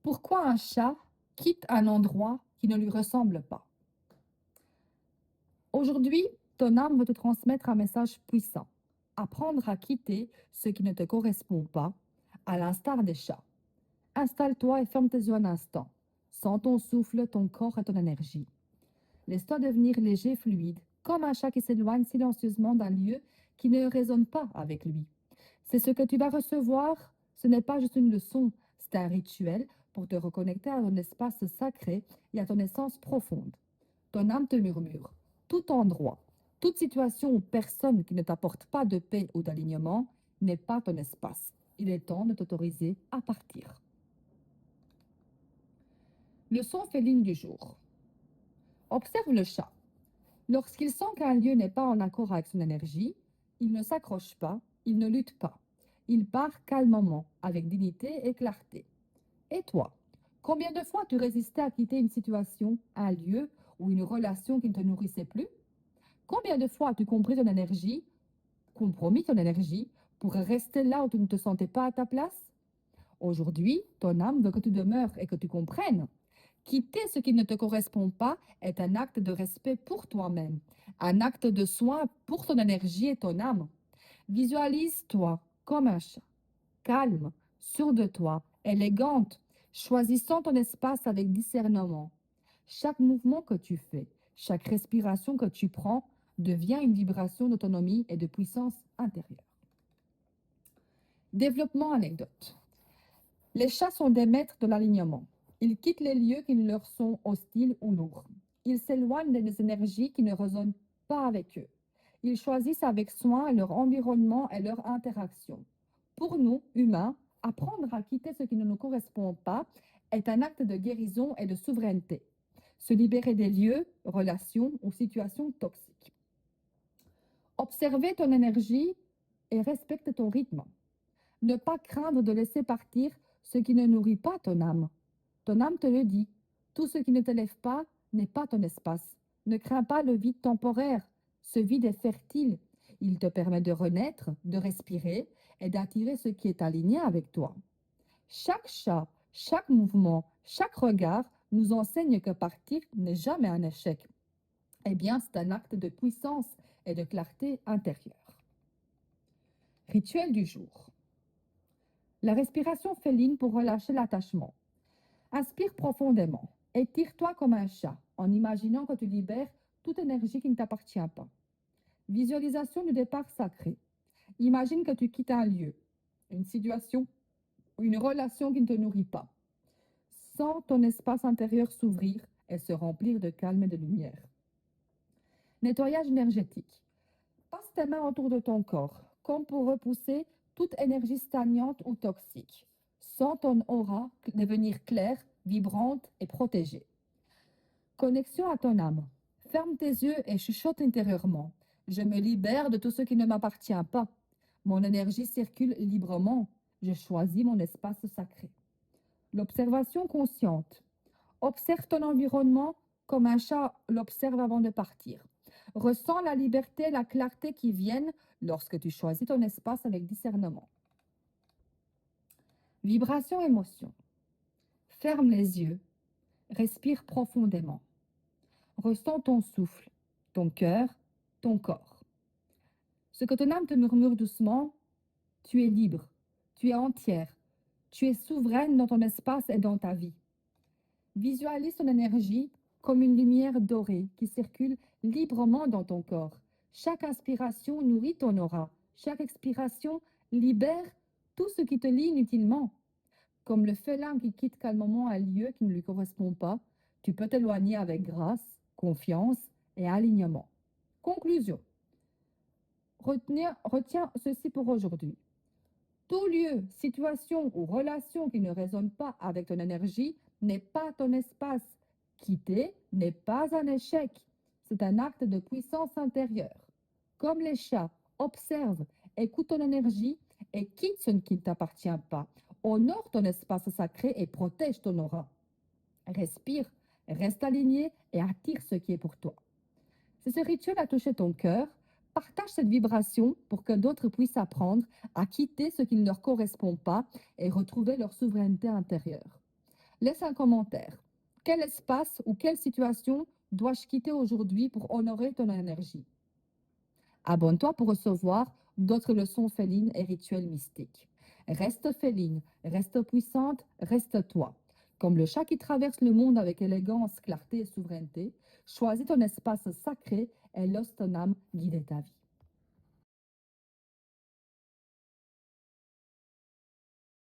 Pourquoi un chat quitte un endroit qui ne lui ressemble pas? Aujourd'hui, ton âme veut te transmettre un message puissant. Apprendre à quitter ce qui ne te correspond pas, à l'instar des chats. Installe-toi et ferme tes yeux un instant. Sens ton souffle, ton corps et ton énergie. Laisse-toi devenir léger, fluide, comme un chat qui s'éloigne silencieusement d'un lieu qui ne résonne pas avec lui. C'est ce que tu vas recevoir. Ce n'est pas juste une leçon, c'est un rituel pour te reconnecter à ton espace sacré et à ton essence profonde. Ton âme te murmure. Tout endroit, toute situation ou personne qui ne t'apporte pas de paix ou d'alignement n'est pas ton espace. Il est temps de t'autoriser à partir. Leçon féline du jour. Observe le chat. Lorsqu'il sent qu'un lieu n'est pas en accord avec son énergie, il ne s'accroche pas, il ne lutte pas. Il part calmement, avec dignité et clarté. Et toi, combien de fois tu résistais à quitter une situation, un lieu ou une relation qui ne te nourrissait plus? Combien de fois as-tu compromis ton énergie pour rester là où tu ne te sentais pas à ta place? Aujourd'hui, ton âme veut que tu demeures et que tu comprennes. Quitter ce qui ne te correspond pas est un acte de respect pour toi-même, un acte de soin pour ton énergie et ton âme. Visualise-toi comme un chat, calme, sûr de toi, élégante, choisissant ton espace avec discernement. Chaque mouvement que tu fais, chaque respiration que tu prends devient une vibration d'autonomie et de puissance intérieure. Développement anecdote. Les chats sont des maîtres de l'alignement. Ils quittent les lieux qui leur sont hostiles ou lourds. Ils s'éloignent des énergies qui ne résonnent pas avec eux. Ils choisissent avec soin leur environnement et leur interaction. Pour nous, humains, apprendre à quitter ce qui ne nous correspond pas est un acte de guérison et de souveraineté. Se libérer des lieux, relations ou situations toxiques. Observer ton énergie et respecte ton rythme. Ne pas craindre de laisser partir ce qui ne nourrit pas ton âme. Ton âme te le dit. Tout ce qui ne t'élève pas n'est pas ton espace. Ne crains pas le vide temporaire. Ce vide est fertile. Il te permet de renaître, de respirer et d'attirer ce qui est aligné avec toi. Chaque chat, chaque mouvement, chaque regard nous enseigne que partir n'est jamais un échec. Eh bien, c'est un acte de puissance et de clarté intérieure. Rituel du jour. La respiration féline pour relâcher l'attachement. Inspire profondément. Étire-toi comme un chat en imaginant que tu libères toute énergie qui ne t'appartient pas. Visualisation du départ sacré. Imagine que tu quittes un lieu, une situation ou une relation qui ne te nourrit pas. Sens ton espace intérieur s'ouvrir et se remplir de calme et de lumière. Nettoyage énergétique. Passe tes mains autour de ton corps, comme pour repousser toute énergie stagnante ou toxique. Sens ton aura devenir claire, vibrante et protégée. Connexion à ton âme. Ferme tes yeux et chuchote intérieurement. Je me libère de tout ce qui ne m'appartient pas. Mon énergie circule librement. Je choisis mon espace sacré. L'observation consciente. Observe ton environnement comme un chat l'observe avant de partir. Ressens la liberté et la clarté qui viennent lorsque tu choisis ton espace avec discernement. Vibration émotion. Ferme les yeux. Respire profondément. Ressens ton souffle, ton cœur, ton corps. Ce que ton âme te murmure doucement, tu es libre, tu es entière, tu es souveraine dans ton espace et dans ta vie. Visualise ton énergie comme une lumière dorée qui circule librement dans ton corps. Chaque inspiration nourrit ton aura. Chaque expiration libère tout ce qui te lie inutilement. Comme le félin qui quitte calmement un lieu qui ne lui correspond pas, tu peux t'éloigner avec grâce, confiance et alignement. Conclusion. Retiens ceci pour aujourd'hui. Tout lieu, situation ou relation qui ne résonne pas avec ton énergie n'est pas ton espace. Quitter n'est pas un échec. C'est un acte de puissance intérieure. Comme les chats, observe, écoute ton énergie et quitte ce qui ne t'appartient pas. Honore ton espace sacré et protège ton aura. Respire, reste aligné et attire ce qui est pour toi. Si ce rituel a touché ton cœur, partage cette vibration pour que d'autres puissent apprendre à quitter ce qui ne leur correspond pas et retrouver leur souveraineté intérieure. Laisse un commentaire. Quel espace ou quelle situation dois-je quitter aujourd'hui pour honorer ton énergie? Abonne-toi pour recevoir d'autres leçons félines et rituels mystiques. Reste féline, reste puissante, reste toi. Comme le chat qui traverse le monde avec élégance, clarté et souveraineté, choisis ton espace sacré et laisse ton âme guider ta vie.